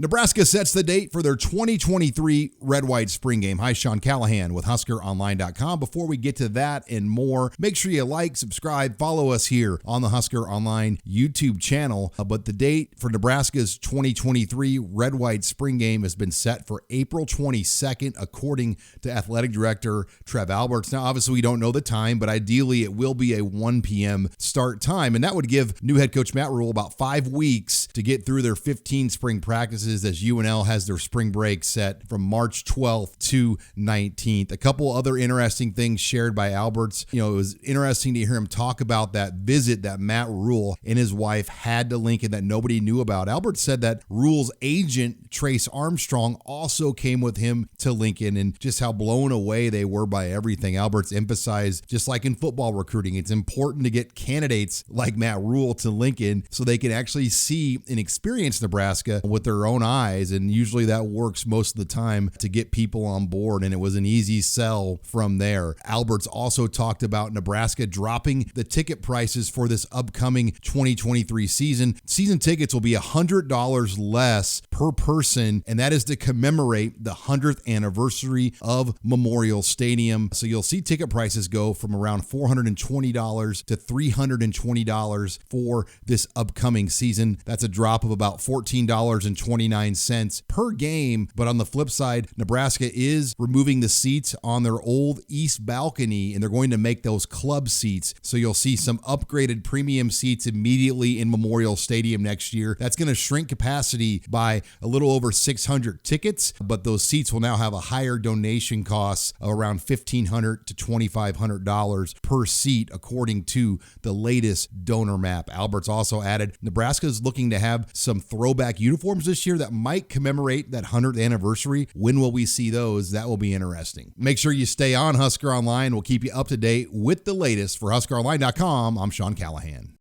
Nebraska sets the date for their 2023 Red-White Spring Game. Hi, Sean Callahan with HuskerOnline.com. Before we get to that and more, make sure you like, subscribe, follow us here on the Husker Online YouTube channel. But the date for Nebraska's 2023 Red-White Spring Game has been set for April 22nd, according to Athletic Director Trev Alberts. Now, obviously, we don't know the time, but ideally it will be a 1 p.m. start time, and that would give new head coach Matt Rhule about 5 weeks to get through their 15 spring practices as UNL has their spring break set from March 12th to 19th. A couple other interesting things shared by Alberts. It was interesting to hear him talk about that visit that Matt Rhule and his wife had to Lincoln that nobody knew about. Alberts said that Rhule's agent, Trace Armstrong, also came with him to Lincoln, and just how blown away they were by everything. Alberts emphasized, just like in football recruiting, it's important to get candidates like Matt Rhule to Lincoln so they can actually see and experience Nebraska with their own eyes, and usually that works most of the time to get people on board, and it was an easy sell from there. Alberts also talked about Nebraska dropping the ticket prices for this upcoming 2023 season. Season tickets will be $100 less per person, and that is to commemorate the 100th anniversary of Memorial Stadium. So you'll see ticket prices go from around $420 to $320 for this upcoming season. That's a drop of about $14.29 per game. But on the flip side, Nebraska is removing the seats on their old east balcony, and they're going to make those club seats. So you'll see some upgraded premium seats immediately in Memorial Stadium next year. That's going to shrink capacity by a little over 600 tickets, but those seats will now have a higher donation cost of around $1,500 to $2,500 per seat, according to the latest donor map. Alberts also added, Nebraska is looking to have some throwback uniforms this year that might commemorate that 100th anniversary. When will we see those? That will be interesting. Make sure you stay on Husker Online. We'll keep you up to date with the latest. For HuskerOnline.com, I'm Sean Callahan.